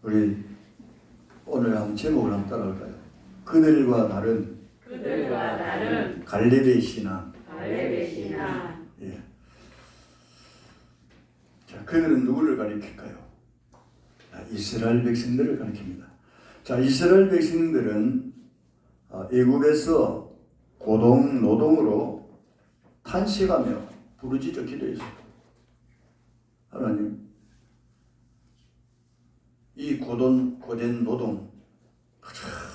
우리 오늘 한번 제목을 한번 따라할까요? 그들과 다른 갈렙의 신앙. 예. 자, 그들은 누구를 가리킬까요? 이스라엘 백성들을 가리킵니다. 자, 이스라엘 백성들은 애굽에서 고동 노동으로 탄식하며 부르짖어 기도했어요. 하나님, 이 고된 노동,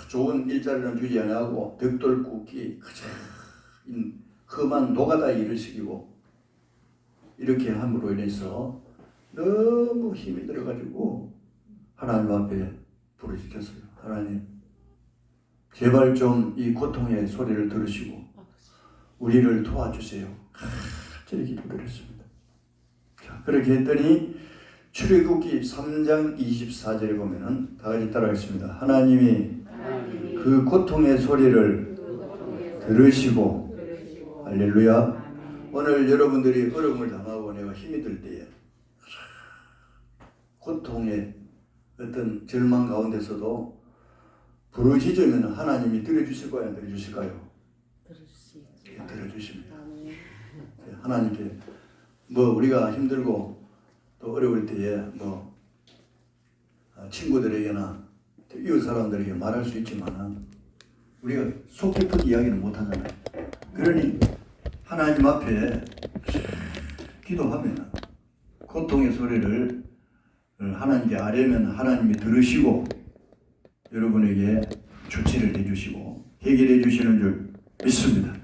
좋은 일자리는 주지 않고 벽돌 굽기, 험한 노가다 일을 시키고 이렇게 함으로 인해서 너무 힘이 들어가지고 하나님 앞에 부르짖었어요. 하나님, 제발 좀 이 고통의 소리를 들으시고 우리를 도와주세요. 저렇게 기도를 했습니다. 자, 그렇게 했더니 출애굽기 3장 24절에 보면은 다 같이 따라하겠습니다. 하나님이 그 고통의 소리를 들으시고, 할렐루야. 오늘 여러분들이 어려움을 당하고 내가 힘이 들 때에 고통의 어떤 절망 가운데서도 부르짖으면 하나님이 들어주실까요? 안 들어주실까요? 들어주십니다. 하나님께 우리가 힘들고 또 어려울 때에 친구들에게나 이웃 사람들에게 말할 수 있지만 우리가 속 깊은 이야기는 못하잖아요. 그러니 하나님 앞에 기도하면 고통의 소리를 하나님께 아뢰면 하나님이 들으시고 여러분에게 조치를 해주시고 해결해 주시는 줄 믿습니다.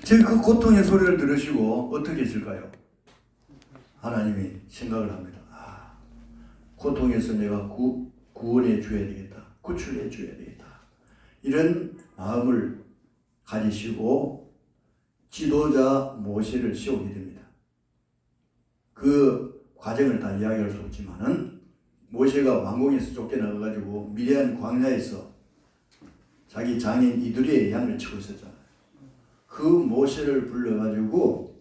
즉 그 고통의 소리를 들으시고 어떻게 했을까요? 하나님이 생각을 합니다. 고통에서 내가 구원해 줘야 되겠다. 구출해 줘야 되겠다. 이런 마음을 가지시고 지도자 모세를 세우게 됩니다. 그 과정을 다 이야기할 수 없지만은 모세가 왕궁에서 쫓겨나가지고 미디안 광야에서 자기 장인 이두리의 양을 치고 있었잖아요. 그 모세를 불러가지고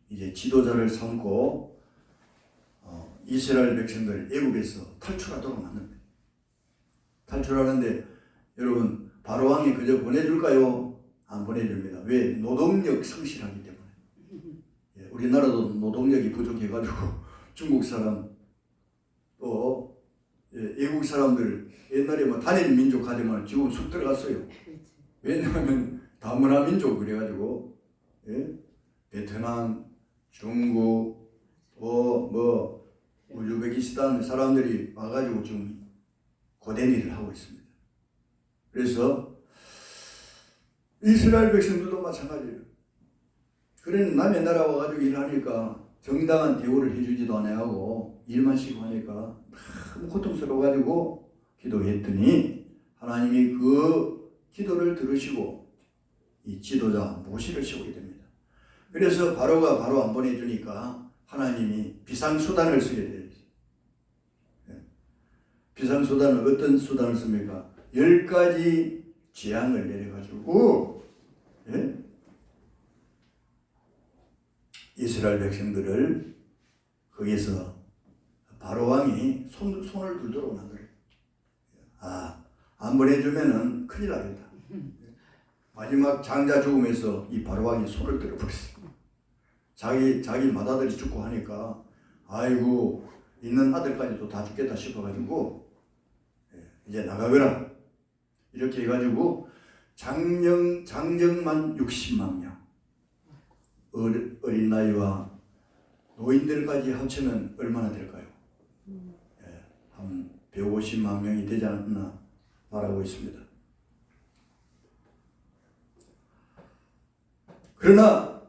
이제 지도자를 삼고 이스라엘 백성들 애굽에서 탈출하도록 만듭니다. 탈출하는데 여러분 바로 왕이 그저 보내줄까요? 안 보내줍니다. 왜? 노동력 성실하기 때문에. 우리나라도 노동력이 부족해가지고 중국 사람 또 애국 사람들 옛날에 단일 민족 하지만 지금 쑥 들어갔어요. 왜냐하면 다문화 민족 그래가지고 베트남, 중국, 우즈베키스탄 사람들이 와가지고 지금 고된 일을 하고 있습니다. 그래서 이스라엘 백성들도 마찬가지예요. 그러니 남의 나라 와가지고 일하니까 정당한 대우를 해주지도 않아하고 일만 시키고 하니까 너무 고통스러워가지고 기도했더니 하나님이 그 기도를 들으시고 이 지도자 모세를 세우게 됩니다. 그래서 바로가 바로 안 보내주니까 하나님이 비상수단을 쓰게 돼요. 비상수단은 어떤 수단을 씁니까? 10가지 재앙을 내려가지고 이스라엘 백성들을 거기서 바로 왕이 손을 들도록 만들어요. 안 보내주면은 큰일 나겠다. 마지막 장자 죽음에서 이 바로 왕이 손을 들어버렸어요. 자기 맏아들이 죽고 하니까 아이고 있는 아들까지도 다 죽겠다 싶어가지고 이제 나가거라 이렇게 해가지고 장정만 60만 명 어린 나이와 노인들까지 합치면 얼마나 될까요? 한 150만 명이 되지 않나 말하고 있습니다. 그러나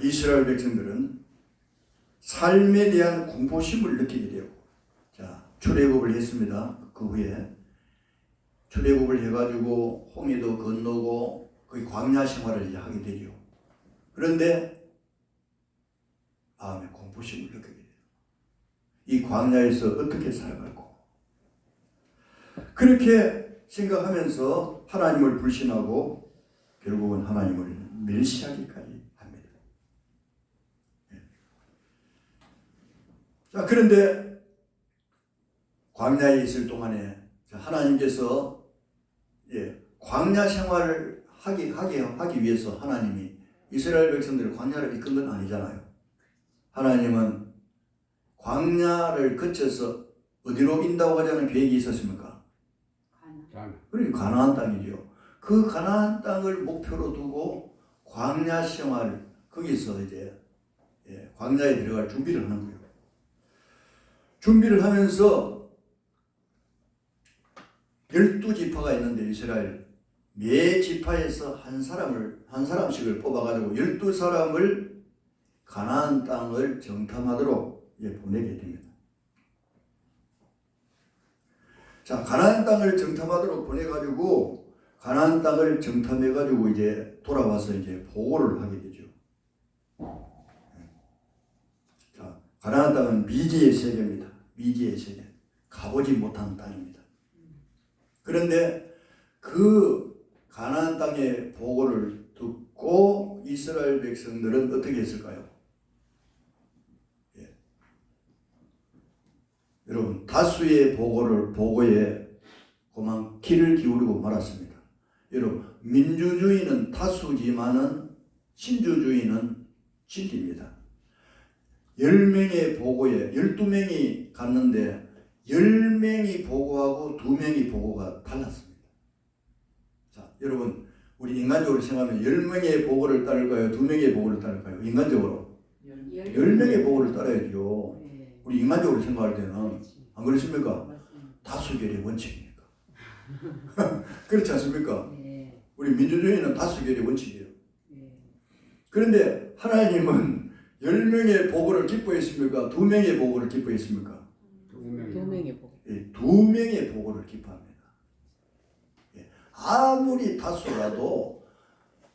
이스라엘 백성들은 삶에 대한 공포심을 느끼게 되고 출애굽을 했습니다. 그 후에 출애굽을 해가지고 홍해도 건너고 거의 광야 생활을 이제 하게 되죠. 그런데 마음에 공포심을 느끼게 돼요. 이 광야에서 어떻게 살아갈고 그렇게 생각하면서 하나님을 불신하고 결국은 하나님을 멸시하기까지 합니다. 그런데 광야에 있을 동안에 하나님께서 광야 생활을 하기 위해서 하나님이 이스라엘 백성들을 광야를 이끈 건 아니잖아요. 하나님은 광야를 거쳐서 어디로 인도하고 가자는 계획이 있었습니까? 그러니까 가나안 땅이죠. 그 가나안 땅을 목표로 두고 광야 생활, 거기서 이제 광야에 들어갈 준비를 하는 거예요. 준비를 하면서 12지파가 있는데 이스라엘 매 지파에서 한 사람씩을 뽑아가지고 12사람을 가나안 땅을 정탐하도록 보내게 됩니다. 자, 가나안 땅을 정탐하도록 보내가지고 가나안 땅을 정탐해가지고 이제 돌아와서 이제 보고를 하게 되죠. 자, 가나안 땅은 미지의 세계입니다. 미지의 세계. 가보지 못한 땅입니다. 그런데 그 가나안 땅의 보고를 듣고 이스라엘 백성들은 어떻게 했을까요? 여러분, 다수의 보고에 그만 귀를 기울이고 말았습니다. 여러분, 민주주의는 다수지만은 신주주의는 진리입니다. 10명의 보고에 12명이 갔는데 10명이 보고하고 2명이 보고가 달랐습니다. 자, 여러분, 우리 인간적으로 생각하면 10명의 보고를 따를까요? 2명의 보고를 따를까요? 인간적으로 10명의 보고를 따라야죠. 우리 인간적으로 생각할 때는 안 그렇습니까? 다수결의 원칙이니까. 그렇지 않습니까? 우리 민주주의는 다수결의 원칙이에요. 그런데 하나님은 10명의 보고를 기뻐했습니까? 2명의 보고를 기뻐했습니까? 2명의 보고. 2명의 보고를 기뻐합니다. 아무리 다수라도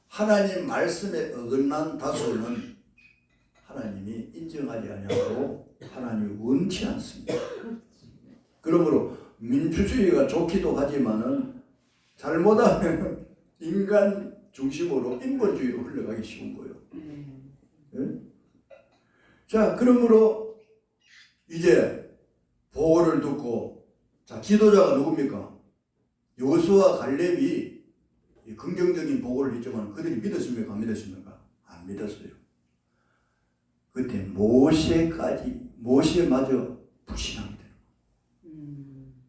하나님 말씀에 어긋난 다수는 하나님이 인정하지 아니하고 하나님이 원치 않습니다. 그러므로 민주주의가 좋기도 하지만은 잘못하면 인간 중심으로 인본주의로 흘러가기 쉬운 거예요. 네? 자, 그러므로 이제 보고를 듣고, 자, 지도자가 누굽니까? 여호수아와 갈렙이 긍정적인 보고를 했지만 그들이 믿었습니까? 안 믿었습니까? 안 믿었어요. 그때 모세마저 불신하게 돼요.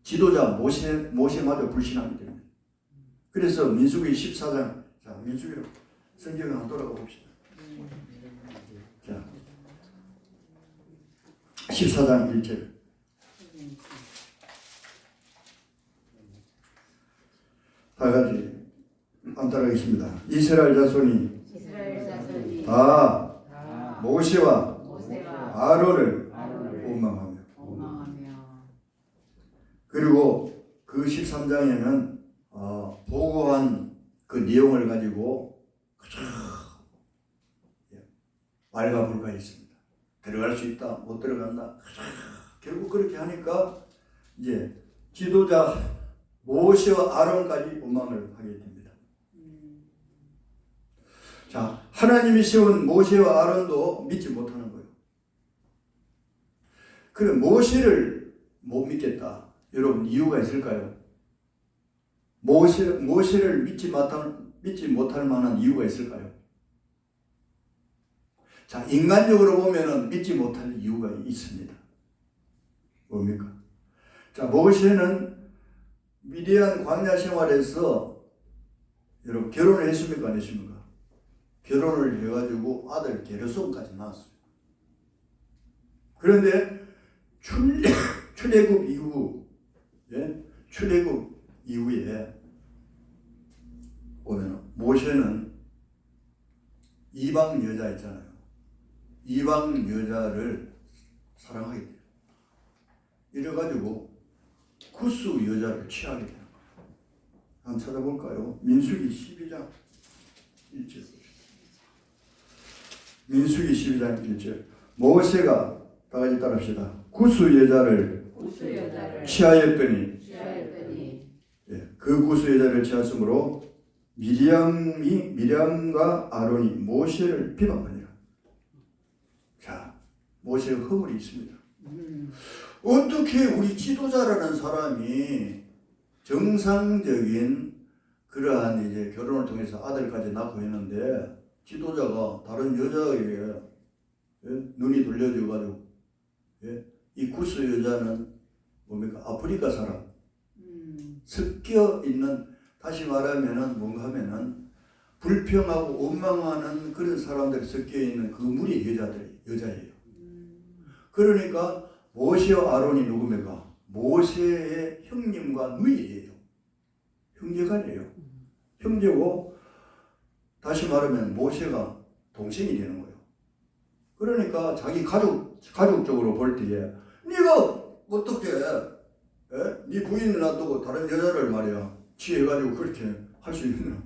지도자 모세마저 불신하게 됩니다. 그래서 민수기 14장, 자, 민수기로 성경을 한번 돌아가 봅시다. 자, 14장 1절. 다 같이 안 따라가겠습니다. 이스라엘 자손이 다 모세와 아론을 원망하며. 그리고 그 13장에는 보고한 그 내용을 가지고 말가불가 있습니다. 들어갈 수 있다, 못 들어간다. 결국 그렇게 하니까 이제 지도자 모세와 아론까지 원망을 하게 됩니다. 자, 하나님이 세운 모세와 아론도 믿지 못하는 거예요. 그럼 모세를 못 믿겠다. 여러분, 이유가 있을까요? 모세를 믿지 못할 만한 이유가 있을까요? 자, 인간적으로 보면은 믿지 못할 이유가 있습니다. 뭡니까? 자, 모세는 미디안 광야 생활에서 여러분 결혼을 했습니까? 안 했습니까? 결혼을 해가지고 아들 게르손까지 낳았어요. 그런데 출애굽 이후에 보면 모세는 이방 여자 있잖아요. 이방 여자를 사랑하게 돼요. 이래가지고 구스 여자를 취하게 돼요. 한번 찾아볼까요? 민수기 12장 1절. 민수기 12장 1절. 모세가 다 같이 따라합시다. 구스 여자를 취하였더니 그 구스 여자를 취하였으므로 미리암과 아론이 모세를 비방하니라. 자, 모세의 허물이 있습니다. 어떻게 우리 지도자라는 사람이 정상적인 그러한 이제 결혼을 통해서 아들까지 낳고 했는데 지도자가 다른 여자에게 눈이 돌려져 가지고 이 구스 여자는 뭡니까? 아프리카 사람 섞여 있는, 다시 말하면은 뭔가 하면은 불평하고 원망하는 그런 사람들이 섞여 있는 그 무리의 여자예요. 그러니까 모세와 아론이 누굽니까? 모세의 형님과 누이예요. 형제간이에요. 형제고, 다시 말하면 모세가 동생이 되는 거예요. 그러니까 자기 가족적으로 볼 때에 네가 어떻게 네 부인을 놔두고 다른 여자를 말이야 취해가지고 그렇게 할 수 있느냐.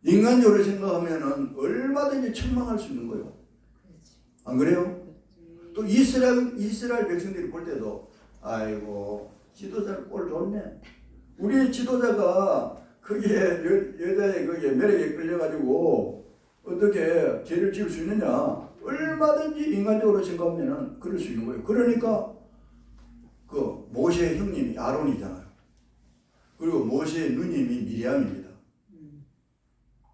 인간적으로 생각하면은 얼마든지 책망할 수 있는 거예요. 안 그래요? 또 이스라엘 백성들이 볼 때도 아이고 지도자 꼴 좋네. 우리 지도자가 거기에 여자의 거기에 매력에 끌려가지고 어떻게 죄를 지을 수 있느냐. 얼마든지 인간적으로 생각하면은 그럴 수 있는 거예요. 그러니까 그 모세의 형님이 아론이잖아요. 그리고 모세의 누님이 미리암입니다.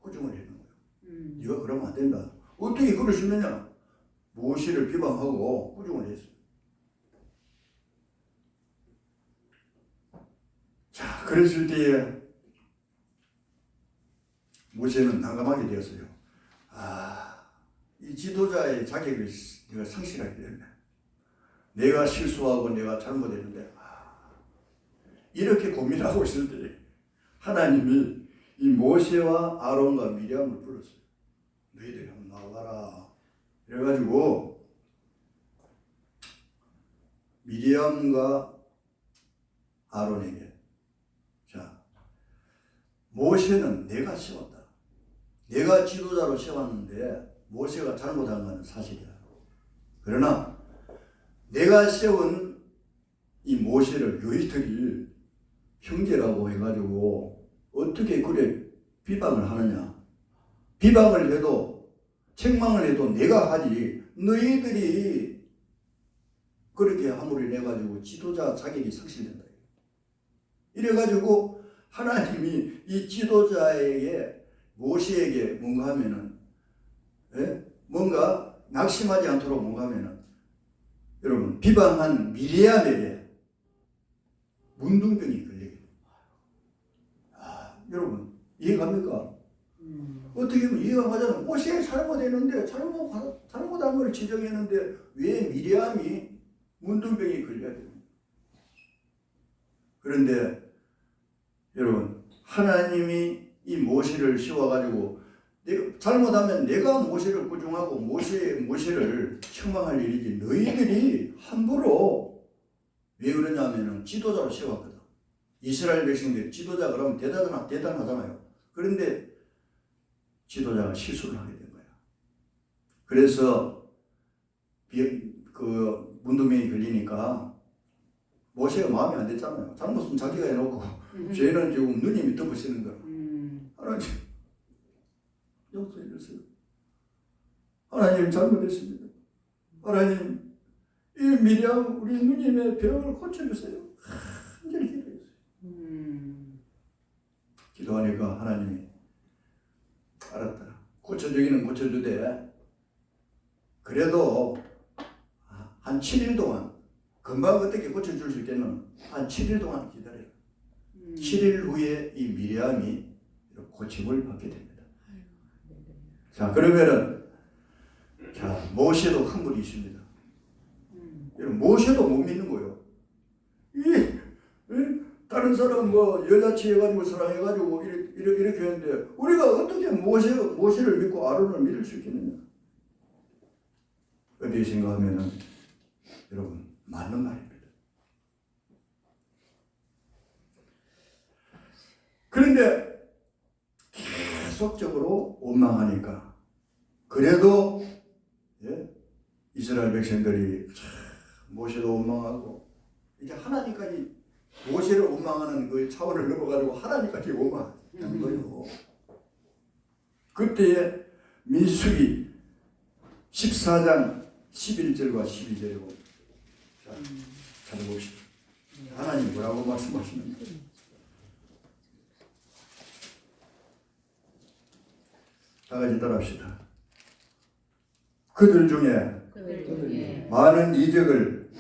꾸중을 했는 거예요. 네가 그러면 안 된다. 어떻게 그럴 수 있느냐. 모세를 비방하고 꾸중을 했어요. 자, 그랬을 때에 모세는 난감하게 되었어요. 이 지도자의 자격을 내가 상실하게 됐네. 내가 실수하고 내가 잘못했는데 이렇게 고민하고 있을 때 하나님이 이 모세와 아론과 미리암을 불렀어요. 너희들이 한번 나와봐라. 그래가지고 미리암과 아론에게 자, 모세는 내가 세웠다. 내가 지도자로 세웠는데 모세가 잘못한 것은 사실이야. 그러나 내가 세운 이 모세를 너희들이 형제라고 해가지고 어떻게 그래 비방을 하느냐. 비방을 해도 책망을 해도 내가 하지 너희들이 그렇게 함으로 인해가지고 지도자 자격이 상실된다. 이래가지고 하나님이 이 지도자에게 모세에게 뭔가 하면은 뭔가 낙심하지 않도록 뭔가 하면은 여러분 비방한 미리암에게 문둥병이 걸리게 됩니다. 여러분 이해갑니까? 어떻게 보면 이해가 가잖아요. 모세 잘못했는데 잘못한 걸 지적했는데 왜 미리암이 문둥병이 걸려야 됩니까? 그런데 여러분 하나님이 이 모세를 씌워가지고 잘못하면 내가 모세를 꾸중하고 모세를 책망할 일이지 너희들이 함부로 왜 그러냐면은 지도자로 세웠거든. 이스라엘 백성들이 지도자 그러면 대단하잖아요. 그런데 지도자가 실수를 하게 된 거야. 그래서 그 문둥병이 걸리니까 모세가 마음에 안 됐잖아요. 잘못은 자기가 해놓고 죄는 지금 누님이 덮으시는 거야. 하나님 용서해 주세요. 하나님 잘못했습니다. 하나님 이 미리암 우리 누님의 병을 고쳐주세요. 간절히 기도했어요. 기도하니까 하나님이 알았다. 고쳐주기는 고쳐주되 그래도 한 7일 동안 금방 어떻게 고쳐줄 수 있겠노? 한 7일 동안 기다려요. 7일 후에 이 미리암이 고침을 받게 됩니다. 자, 그러면은 자 모세도 큰 분이 있습니다. 모세도 못 믿는 거예요. 다른 사람 뭐 여자 취해가지고 사랑해가지고 이렇게 했는데 우리가 어떻게 모세를 믿고 아론을 믿을 수 있겠느냐? 어떻게 생각하면은 여러분 맞는 말입니다. 그런데 계속적으로 원망하니까 그래도 이스라엘 백성들이 모세도 원망하고 이제 하나님까지 모세를 원망하는 그 차원을 넘어가지고 하나님까지 원망하는 거예요. 그때에 민수기 14장 11절과 12절이고 찾아봅시다. 하나님 뭐라고 말씀하시는지. 다 같이 따라합시다. 그들 중에 많은 이적을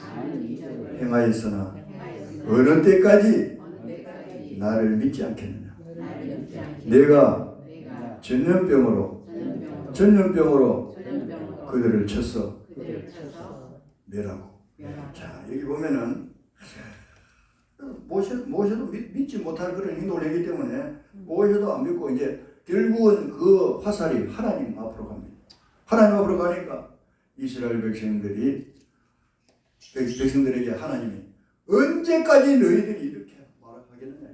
행하였으나 어느 때까지 나를 믿지 않겠느냐. 내가 전염병으로 그들을 쳤어 멸하고. 자, 여기 보면은 모셔도 믿지 못할 그런 행동을 했기 때문에 모셔도 안 믿고 이제 결국은 그 화살이 하나님 앞으로 갑니다. 하나님 앞으로 가니까 이스라엘 백성들에게 하나님이 언제까지 너희들이 이렇게 말하겠느냐.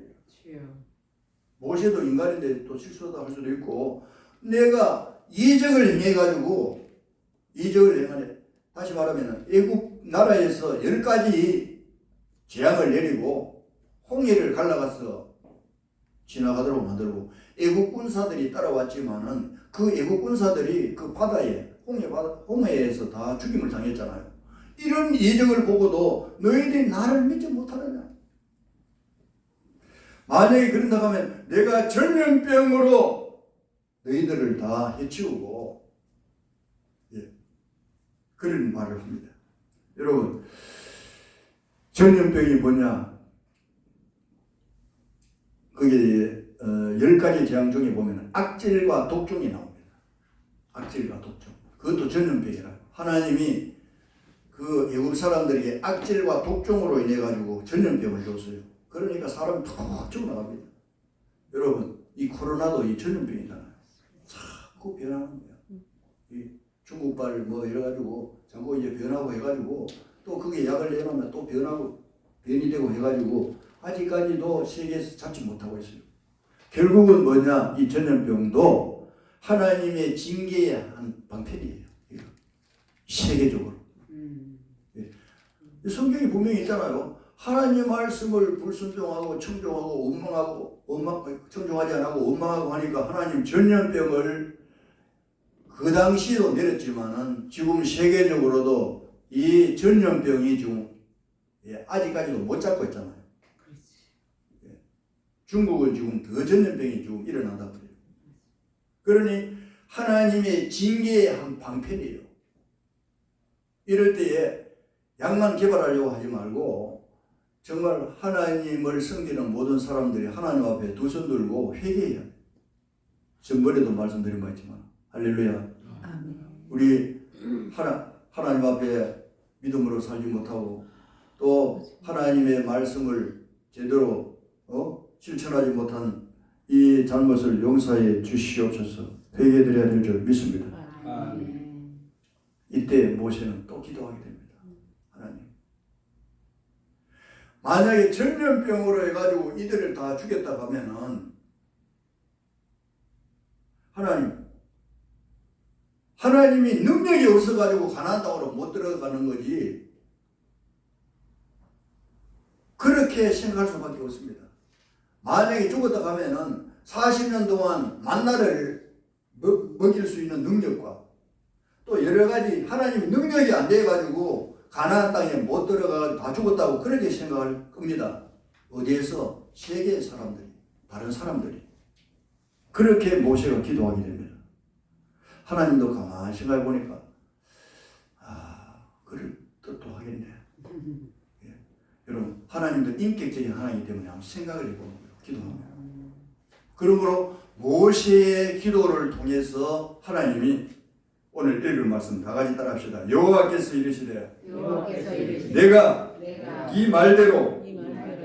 모세도 인간인데 또 실수도 할 수도 있고, 내가 이적을 행하네. 다시 말하면 애굽 나라에서 10가지 재앙을 내리고 홍해를 갈라가서 지나가도록 만들고, 애국 군사들이 따라왔지만은 그 애국 군사들이 그 바다에 홍해에서 다 죽임을 당했잖아요. 이런 예정을 보고도 너희들이 나를 믿지 못하느냐. 만약에 그런다고 하면 내가 전염병으로 너희들을 다 해치우고, 그런 말을 합니다. 여러분, 전염병이 뭐냐? 그게 10가지 재앙 중에 보면 악질과 독종이 나옵니다. 악질과 독종. 그것도 전염병이라고. 하나님이 그 애국 사람들에게 악질과 독종으로 인해 가지고 전염병을 줬어요. 그러니까 사람이 툭 죽어나갑니다. 여러분, 이 코로나도 이 전염병이잖아요. 자꾸 변하는 거야. 이 중국발 뭐 이래가지고 자꾸 이제 변하고 해가지고 또 그게 약을 내놓으면 또 변이 되고 해가지고 아직까지도 세계에서 잡지 못하고 있어요. 결국은 뭐냐? 이 전염병도 하나님의 징계의 한 방편이에요. 세계적으로. 성경이 분명히 있잖아요. 하나님 말씀을 불순종하고 청종하고 청종하지 않고 원망하고 하니까 하나님 전염병을 그 당시에도 내렸지만은 지금 세계적으로도 이 전염병이 지금 아직까지도 못 잡고 있잖아요. 중국은 지금 더 전염병이 지금 일어난다 그래요. 그러니 하나님의 징계의 한 방편이에요. 이럴 때에 약만 개발하려고 하지 말고 정말 하나님을 섬기는 모든 사람들이 하나님 앞에 두 손 들고 회개해야 돼요. 전번에도 말씀드린 바 있지만 할렐루야. 아멘. 우리 하나님 앞에 믿음으로 살지 못하고 또 하나님의 말씀을 제대로 실천하지 못한 이 잘못을 용서해 주시옵소서. 회개드려야 될 줄 믿습니다. 아멘. 이때 모세는 또 기도하게 됩니다. 하나님, 만약에 전염병으로 해가지고 이들을 다 죽였다 하면은 하나님이 능력이 없어가지고 가나안 땅으로 못 들어가는 거지, 그렇게 생각할 수밖에 없습니다. 만약에 죽었다 가면은 40년 동안 만나를 먹일 수 있는 능력과 또 여러 가지 하나님 능력이 안 돼가지고 가나안 땅에 못 들어가서 다 죽었다고 그렇게 생각할 겁니다. 어디에서? 세계의 사람들이, 다른 사람들이. 그렇게 모세가 기도하게 됩니다. 하나님도 가만히 생각해 보니까 그럴 뜻도 하겠네. 여러분, 하나님도 인격적인 하나님이기 때문에 한번 생각을 해보는 거예요. 기도합니다. 그러므로 모세의 기도를 통해서 하나님이 오늘 읽을 말씀 다 같이 따라합시다. 여호와께서 이르시되 내가 이 말대로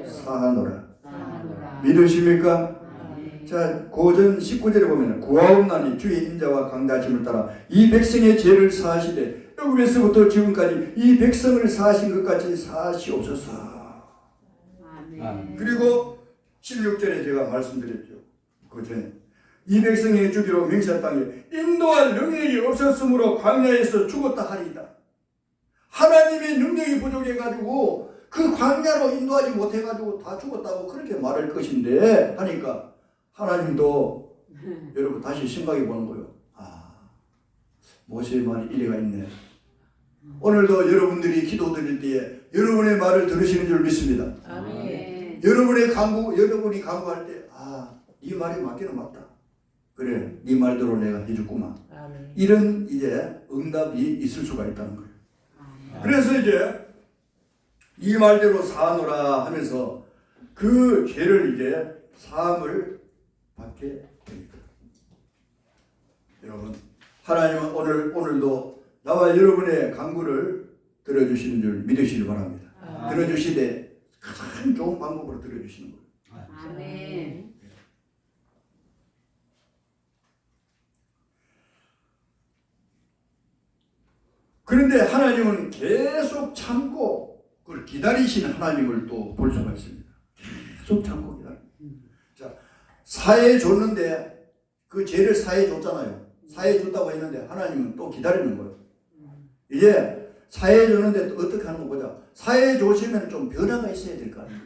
사하노라. 믿으십니까? 자, 고전 19절에 보면 구하옵나니 주의 인자와 강다하심을 따라 이 백성의 죄를 사하시되 애굽에서부터 지금까지 이 백성을 사하신 것 같이 사하시옵소서. 그리고 16절에 제가 말씀드렸죠. 그 전에 이 백성의 주기로 맹세한 땅에 인도할 능력이 없었으므로 광야에서 죽었다 하리이다. 하나님의 능력이 부족해가지고 그 광야로 인도하지 못해가지고 다 죽었다고 그렇게 말할 것인데 하니까 하나님도 여러분 다시 생각해 보는 거예요. 모세의 말이 일리가 있네. 오늘도 여러분들이 기도 드릴 때에 여러분의 말을 들으시는 줄 믿습니다. 아멘. 여러분이 간구할 때, 네 말이 맞기는 맞다. 그래, 네 말대로 내가 해줬구만. 아멘. 이런 이제 응답이 있을 수가 있다는 거예요. 아멘. 그래서 이제 이 말대로 사노라 하면서 그 죄를 이제 사함을 받게 됩니다. 여러분, 하나님은 오늘도 나와 여러분의 간구를 들어주시는 줄 믿으시기 바랍니다. 들어주시되 가장 좋은 방법으로 들어주시는 거예요. 아멘. 그런데 하나님은 계속 참고 그걸 기다리시는 하나님을 또 볼 수가 있습니다. 계속 참고 기다려. 자, 사해 줬는데 그 죄를 사해 줬잖아요. 사해 줬다고 했는데 하나님은 또 기다리는 거예요. 이제 사해 줬는데 또 어떻게 하는 거 보자. 사해 주시면 좀 변화가 있어야 될 거 아니에요.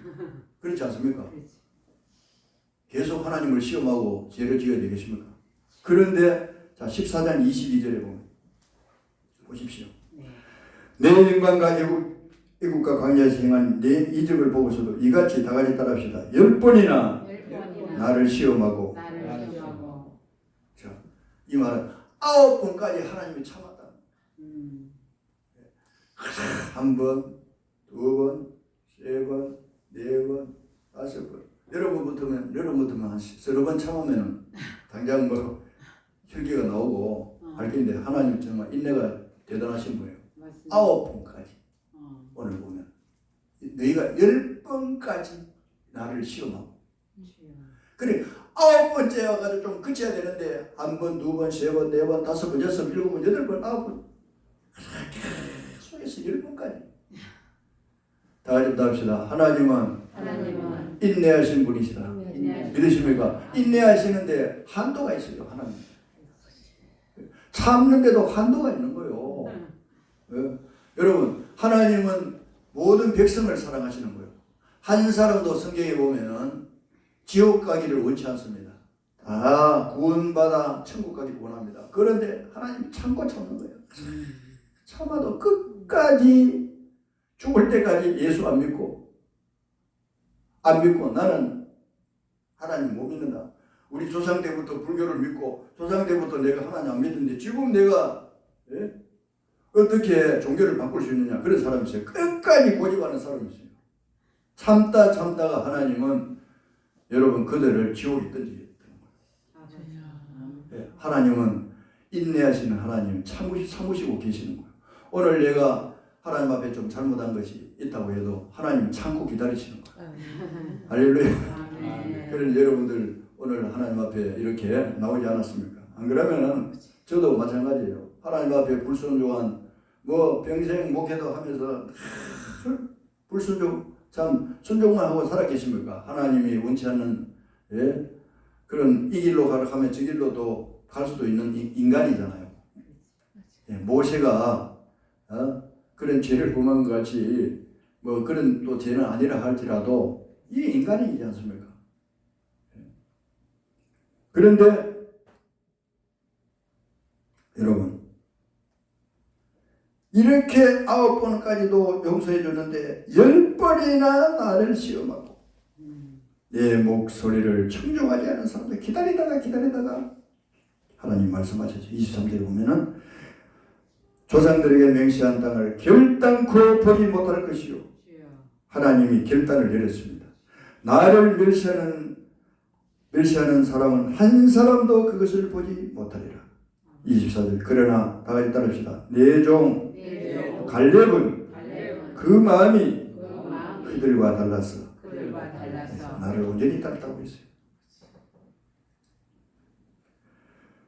그렇지 않습니까? 계속 하나님을 시험하고 죄를 지어야 되겠습니까? 그런데 자 14장 22절에 보면 보십시오. 내 영광과 애국과 광야에서 행한 내 이적을 보고서도 이같이 다같이 따라합시다. 10번이나 나를 시험하고. 자, 이 말은 9번까지 하나님이 참았다. 한 번, 두 번, 세 번, 네 번, 다섯 번. 여러분부터면 한 서너 번 참으면 당장 뭐 혈기가 나오고 할 텐데 하나님 정말 인내가 대단하신 거예요. 9번까지 오늘 보면 너희가 10번까지 나를 시험하고 그래 9번째 와가지고 좀 그쳐야 되는데 한 번, 두 번, 세 번, 네 번, 다섯 번, 여섯 번, 일곱 번, 여덟 번, 아홉 번 계속해서 10번까지 다 같이 답합시다. 하나님은 인내하신 분이시다. 믿으십니까? 인내하시는데 한도가 있어요. 하나님 참는데도 한도가 있는 거예요. 네? 여러분 하나님은 모든 백성을 사랑하시는 거예요. 한 사람도 성경에 보면은 지옥 가기를 원치 않습니다. 다 구원받아 천국 가기를 원합니다. 그런데 하나님 참고 참는 거예요. 참아도 끝까지 죽을 때까지 예수 안 믿고 나는 하나님 못 믿는다. 우리 조상 때부터 불교를 믿고 조상 때부터 내가 하나님 안 믿는데 지금 내가 어떻게 종교를 바꿀 수 있느냐 그런 사람이 있어요. 끝까지 고집하는 사람이 있어요. 참다가 하나님은 여러분 그들을 지옥에 던지게 되는 거예요. 하나님은 인내하시는 하나님 참으시고 계시는 거예요. 오늘 내가 하나님 앞에 좀 잘못한 것이 있다고 해도 하나님 참고 기다리시는 거예요. 할렐루야. 그런 여러분들 오늘 하나님 앞에 이렇게 나오지 않았습니까? 안 그러면은 저도 마찬가지예요. 하나님 앞에 불순종한 평생 목회도 하면서 불순종 참 순종만 하고 살아 계십니까? 하나님이 원치 않는 그런 이 길로 가면 저 길로도 갈 수도 있는 인간이잖아요. 모세가 그런 죄를 범한 것 같이 그런 또 죄는 아니라 할지라도 이 인간이지 않습니까? 그런데 여러분 이렇게 9번까지도 용서해 줬는데 10번이나 나를 시험하고 내 목소리를 청종하지 않은 사람들 기다리다가 하나님 말씀하셨죠. 23절에 보면은 조상들에게 맹세한 땅을 결단코 보지 못할 것이요 하나님이 결단을 내렸습니다. 나를 멸시하는 사람은 한 사람도 그것을 보지 못하리라. 24절 그러나 다 같이 따릅시다. 내 종 갈렙은 그 마음이 그들과 달라서 나를 온전히 따르다고 했어요.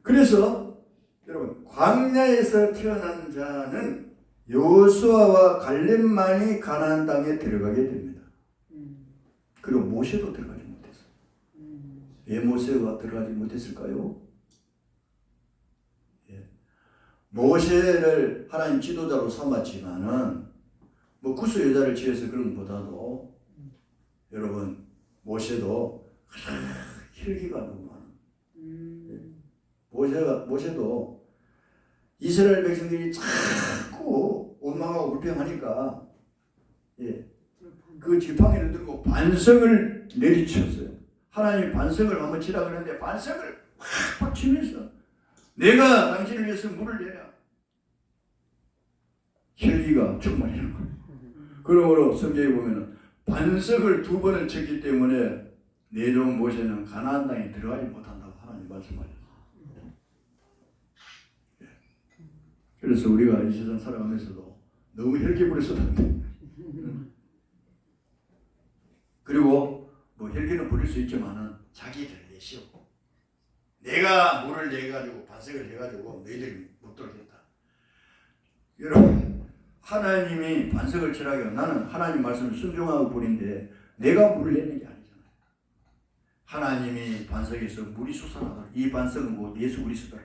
그래서 여러분 광야에서 태어난 자는 여호수아와 갈렙만이 가나안 땅에 들어가게 됩니다. 그리고 모세도 들어가지 못했어요. 왜 모세가 들어가지 못했을까요? 모세를 하나님 지도자로 삼았지만은 구수 여자를 지어서 그런 것보다도 여러분 모세도 혈기가 너무 많아요. 모세도 이스라엘 백성들이 자꾸 원망하고 불평하니까 그 지팡이를 들고 반석을 내리쳤어요. 하나님이 반석을 한번 치라 그러는데 반석을 확 치면서 내가 당신을 위해서 물을 내라. 혈기가 충만해요. 그러므로 성경에 보면은 반석을 2번을 쳤기 때문에 내 종 모세는 가나안 땅에 들어가지 못한다고 하나님 말씀하셨어요. 그래서 우리가 이 세상 살아가면서도 너무 혈기 부려서도 안 돼. 그리고 뭐 혈기는 부릴 수 있지만은 자기들 내시오. 내가 물을 내가지고 반석을 해가지고 너희들이 못 들어오겠다. 여러분 하나님이 반석을 치라고 나는 하나님 말씀을 순종하고 뿐인데 내가 물을 내는 게 아니잖아요. 하나님이 반석에서 물이 솟아나도록 이 반석은 뭐 예수 그리스도라.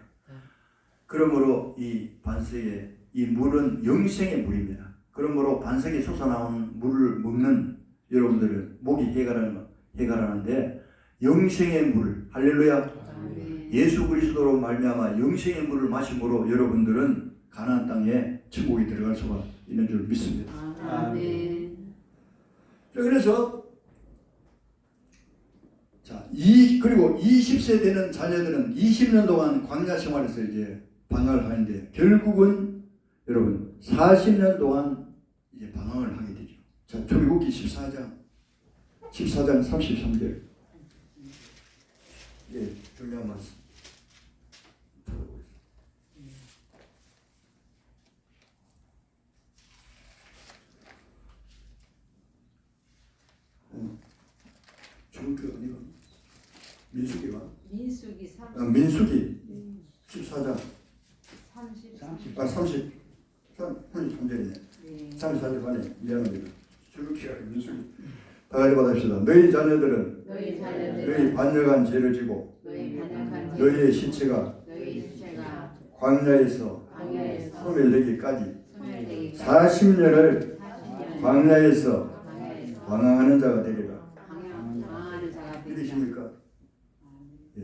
그러므로 이 반석에 이 물은 영생의 물입니다. 그러므로 반석에 솟아나온 물을 먹는 여러분들은 목이 해가라는데 영생의 물 할렐루야. 예수 그리스도로 말미암아 영생의 물을 마심으로 여러분들은 가나안 땅에 천국에 들어갈 수가 있는 줄 믿습니다. 아멘. 그래서 그리고 20세 되는 자녀들은 20년 동안 광야 생활에서 이제 방황을 하는데 결국은 여러분 40년 동안 이제 방황을 하게 되죠. 자, 출애굽기 14장 33절. 예, 중요한 말씀. 중국가 어디가? 민수기가? 민수기 민수기 14장 30. 33절이네. 네. 34절 반에 미안합니다. 출애굽기가 민수기. 다 같이 받읍시다. 너희 자녀들은 너희 반역한 죄를 지고 너희의 시체가 광야에서 소멸되기까지 40년을 광야에서 방황하는 자가 되리라. 믿으십니까? 예.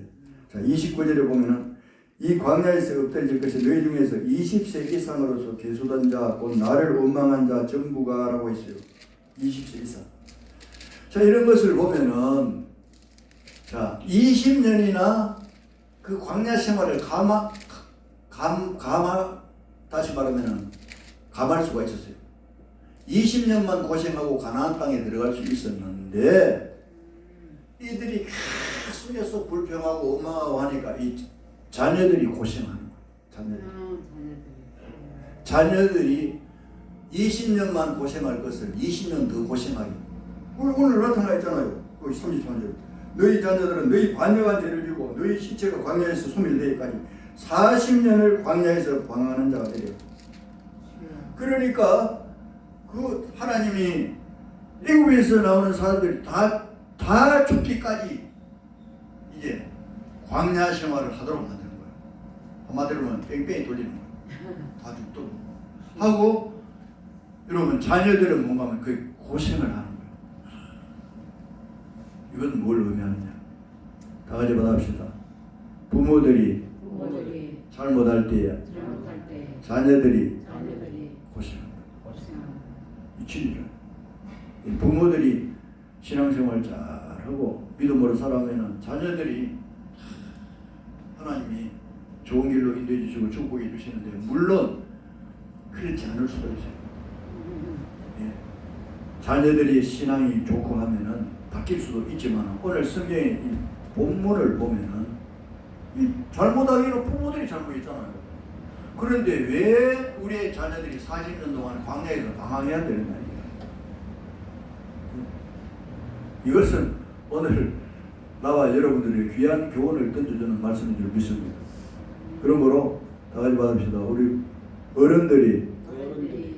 자, 29절에 보면은 이 광야에서 엎드질 것이 너희 중에서 20세 이상으로서 계수된 자 곧 나를 원망한 자 전부가 라고 했어요. 20세 이상. 자, 이런 것을 보면은 자 20년이나 그 광야 생활을 다시 말하면은 감할 수가 있었어요. 20년만 고생하고 가나안 땅에 들어갈 수 있었는데 이들이 계속해서 불평하고 원망하고 하니까 이 자녀들이 고생하는 거예요. 자녀들이 20년만 고생할 것을 20년 더 고생하기. 오늘 나타나 있잖아요. 거기 33절. 너희 자녀들은 너희 반역한 죄를 지고 너희 시체가 광야에서 소멸되기까지 40년을 광야에서 방황하는 자가 되려. 그러니까 그 하나님이 애굽에서 나오는 사람들이 다 죽기까지 이제 광야 생활을 하도록 만드는 거예요. 한마디로 하면 뺑뺑이 돌리는 거예요. 다 죽도록 하고 여러분 자녀들은 뭔가 하면 그 고생을 하는 거예요. 이건 뭘 의미하느냐? 다 같이 받아봅시다. 부모들이 잘못할 때에 자녀들이 고생한다. 이 진리죠. 부모들이 신앙생활 잘하고 믿음으로 살아가면 자녀들이 하나님이 좋은 길로 인도해 주시고 축복해 주시는데 물론 그렇지 않을 수도 있어요. 예. 자녀들이 신앙이 좋고 하면은 바뀔 수도 있지만 오늘 성경의 이 본문을 보면은 이 잘못하기로 부모들이 잘못했잖아요. 그런데 왜 우리의 자녀들이 40년 동안 광야에서 방황해야 되느냐 이것은 오늘 나와 여러분들의 귀한 교훈을 던져주는 말씀인 줄 믿습니다. 그러므로 다 같이 받읍시다. 우리 어른들이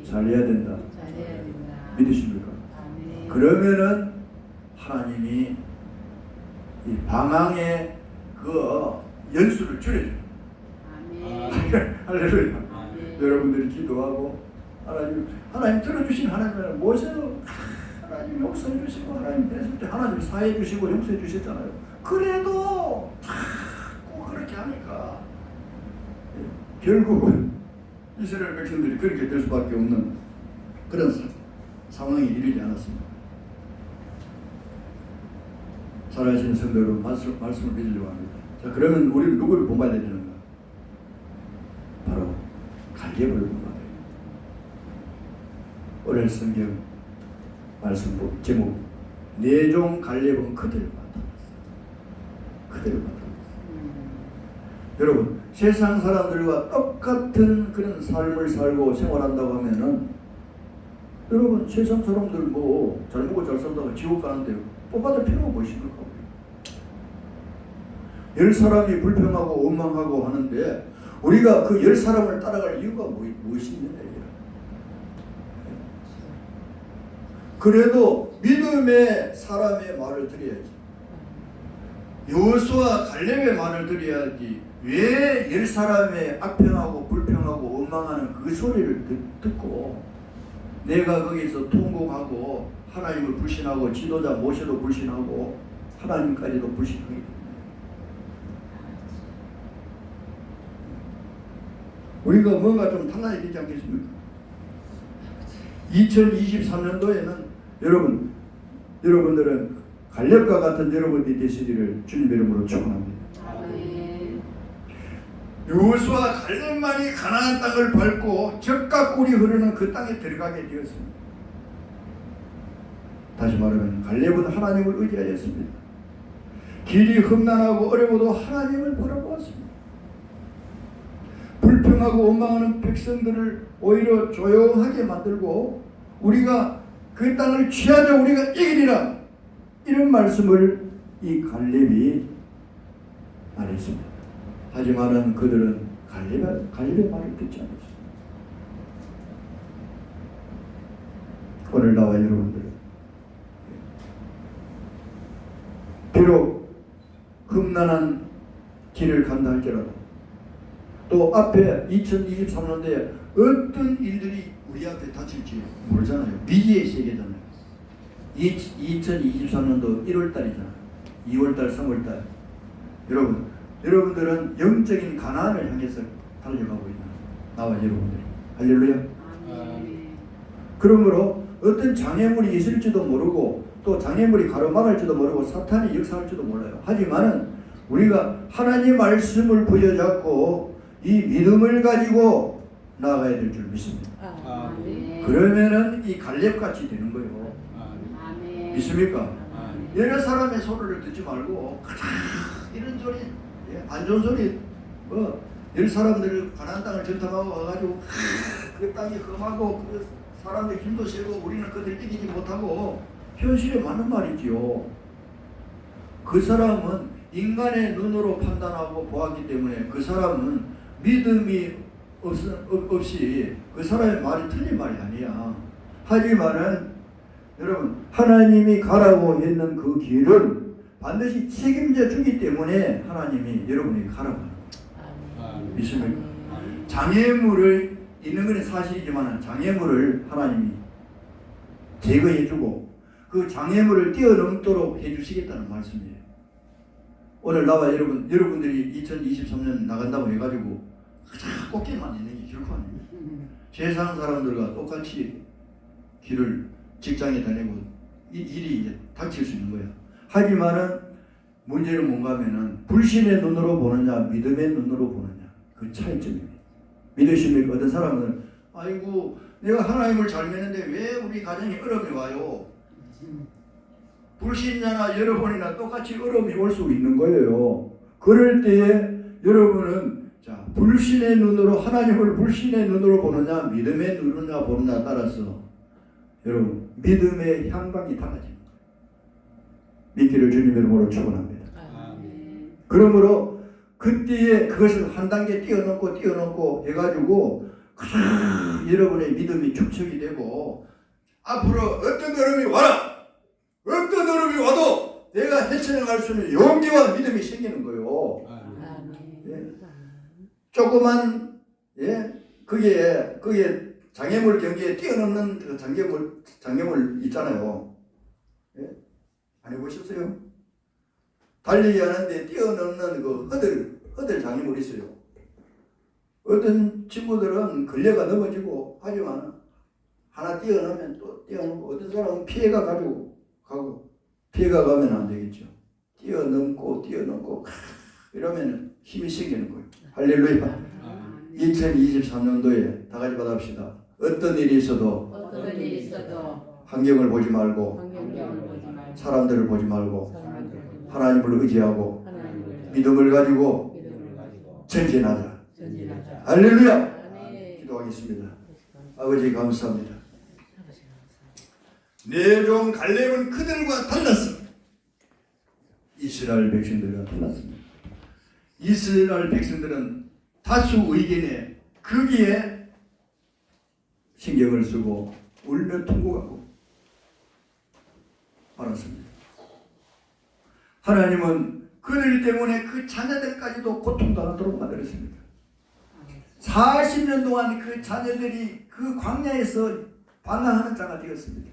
잘해야 된다. 믿으십니까? 그러면은 하나님이 이 방황의 그 연수를 줄여줘요. 할렐루야. 여러분들이 기도하고 하나님 들어주신 하나님은 모세도 하나님 용서해 주시고 하나님 됐을 때 하나님 사해 주시고 용서해 주셨잖아요. 그래도 꼭 그렇게 하니까 결국은 이스라엘 백성들이 그렇게 될 수밖에 없는 그런 상황이 이르지 않았습니다. 살아계신 성도 여러분, 말씀을 믿으려고 합니다. 자, 그러면 우리는 누구를 본받아야 되는가? 바로 갈렙을 본받아야 됩니다. 오늘 성경 말씀 제목, 내 종 갈렙은 그들을 나타났어. 그들을 나타났어. 여러분, 세상 사람들과 똑같은 그런 삶을 살고 생활한다고 하면은, 여러분, 세상 사람들 뭐 잘 먹고 잘 산다고 지옥 가는데 뽑아낼 필요가 뭐 있습니까? 10사람이 불평하고 원망하고 하는데 우리가 그 10사람을 따라갈 이유가 무엇이 있느냐. 그래도 믿음의 사람의 말을 들어야지. 여호수아 갈렙의 말을 들어야지. 왜 10사람의 악평하고 불평하고 원망하는 그 소리를 듣고 내가 거기서 통곡하고 하나님을 불신하고 지도자 모세도 불신하고 하나님까지도 불신하게 됩니다. 우리가 뭔가 좀 탐나야 되지 않겠습니까? 2023년도에는 여러분들은 갈렙과 같은 여러분들이 되시기를 주님 이름으로 축원합니다. 여호수아 갈렙만이 가나안 땅을 밟고 젖과 꿀이 흐르는 그 땅에 들어가게 되었습니다. 다시 말하면 갈렙은 하나님을 의지하였습니다. 길이 험난하고 어려워도 하나님을 바라보았습니다. 불평하고 원망하는 백성들을 오히려 조용하게 만들고 우리가 그 땅을 취하자 우리가 이기리라, 이런 말씀을 이 갈렙이 말했습니다. 하지만은 그들은 갈렙의 말을 듣지 않았습니다. 오늘 나와 여러분들은 비록 험난한 길을 간다 할지라도 또 앞에 2023년도에 어떤 일들이 우리 앞에 닥칠지 모르잖아요. 미지의 세계잖아요. 2023년도 1월달이잖아요. 2월달, 3월달. 여러분들은 영적인 가나안을 향해서 달려가고 있는 나와 여러분들이. 할렐루야. 그러므로 어떤 장애물이 있을지도 모르고 또 장애물이 가로막을지도 모르고 사탄이 역사할지도 몰라요. 하지만은 우리가 하나님의 말씀을 부여잡고 이 믿음을 가지고 나아가야 될 줄 믿습니다. 그러면은 이 갈렙같이 되는 거예요. 믿습니까? 여러 사람의 소리를 듣지 말고 이런 소리, 안 좋은 소리, 열 사람들 가나안 땅을 전탐하고 와가지고 그 땅이 험하고 그 사람들 힘도 세고 우리는 그들 이기지 못하고, 현실에 맞는 말이지요. 그 사람은 인간의 눈으로 판단하고 보았기 때문에 그 사람은 믿음이 없이 그 사람의 말이 틀린 말이 아니야. 하지만은 여러분, 하나님이 가라고 했는 그 길은 반드시 책임져 주기 때문에 하나님이 여러분에게 가라고 하는 거예요. 믿습니까? 장애물을 있는 것은 사실이지만 장애물을 하나님이 제거해 주고 그 장애물을 뛰어넘도록 해 주시겠다는 말씀이에요. 오늘 나와 여러분들이 2023년 나간다고 해가지고 그냥 꽃게만 있는 게 결코 아닙니다. 세상 사람들과 똑같이 길을 직장에 다니고 이 일이 이제 닥칠 수 있는 거예요. 하지만은 문제는 뭔가 하면은 불신의 눈으로 보느냐 믿음의 눈으로 보느냐, 그 차이점입니다. 믿으십니까? 어떤 사람은 아이고 내가 하나님을 잘 믿는데 왜 우리 가정에 어려움이 와요? 불신자나 여러분이나 똑같이 어려움이 올 수 있는 거예요. 그럴 때에 여러분은 자, 불신의 눈으로 하나님을 불신의 눈으로 보느냐 믿음의 눈으로 보느냐 따라서 여러분 믿음의 향방이 달라집니다. 믿기를 주님 이름으로 축원합니다. 그러므로 그때에 그것을 한 단계 뛰어넘고 해가지고 여러분의 믿음이 축적이 되고 앞으로 어떤 어려움이 와라, 어떤 어려움이 와도 내가 헤쳐나갈 수 있는 용기와 믿음이 생기는 거예요. 예. 조그만 그게 장애물 경계에 뛰어넘는 그 장애물 있잖아요. 예? 안 해보셨어요? 달리기 하는데 뛰어넘는 그 허들 장애물 있어요. 어떤 친구들은 걸려가 넘어지고 하지만 하나 뛰어넘으면 또 뛰어넘고 어떤 사람은 피해가 가지고 가고 피해가 가면 안 되겠죠. 뛰어넘고 이러면 힘이 생기는 거예요. 할렐루야. 2023년도에 다 같이 받합시다. 어떤 일이 있어도 어떤 일이 있어도 환경을 보지 말고 환경을 보지 말고 사람들을 보지 말고 사람들을 보지 하나님을 의지하고 하나님을 믿음을 가지고 믿음을 가지고 전진하자. 전진하자. 할렐루야. 아멘. 기도하겠습니다. 아버지 감사합니다. 내 종 갈렙은 그들과 달랐습니다. 이스라엘 백성들과 달랐습니다. 이스라엘 백성들은 다수 의견에 거기에 신경을 쓰고 울며 통곡하고 말았습니다. 하나님은 그들 때문에 그 자녀들까지도 고통당하도록 만들었습니다. 40년 동안 그 자녀들이 그 광야에서 방황하는 자가 되었습니다.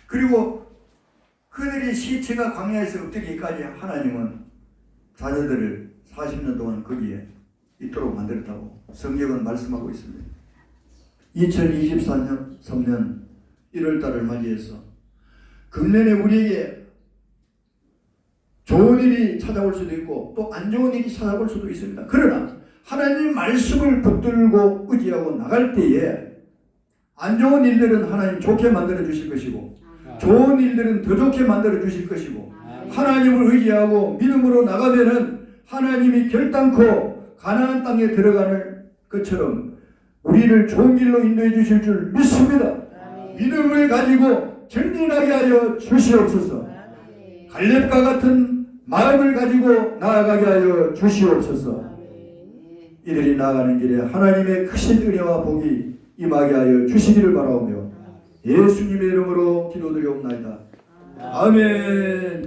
그리고 그들이 시체가 광야에서 엎드리기까지 하나님은 자녀들을 40년 동안 거기에 있도록 만들었다고 성경은 말씀하고 있습니다. 2024년 3년 1월달을 맞이해서 금년에 우리에게 좋은 일이 찾아올 수도 있고 또 안 좋은 일이 찾아올 수도 있습니다. 그러나 하나님 말씀을 붙들고 의지하고 나갈 때에 안 좋은 일들은 하나님 좋게 만들어 주실 것이고 좋은 일들은 더 좋게 만들어 주실 것이고 하나님을 의지하고 믿음으로 나가면은 하나님이 결단코 가나안 땅에 들어가는 것처럼 우리를 좋은 길로 인도해 주실 줄 믿습니다. 믿음을 가지고 전진하게 하여 주시옵소서. 갈렙과 같은 마음을 가지고 나아가게 하여 주시옵소서. 이들이 나아가는 길에 하나님의 크신 은혜와 복이 임하게 하여 주시기를 바라오며 예수님의 이름으로 기도드리옵나이다. 아멘.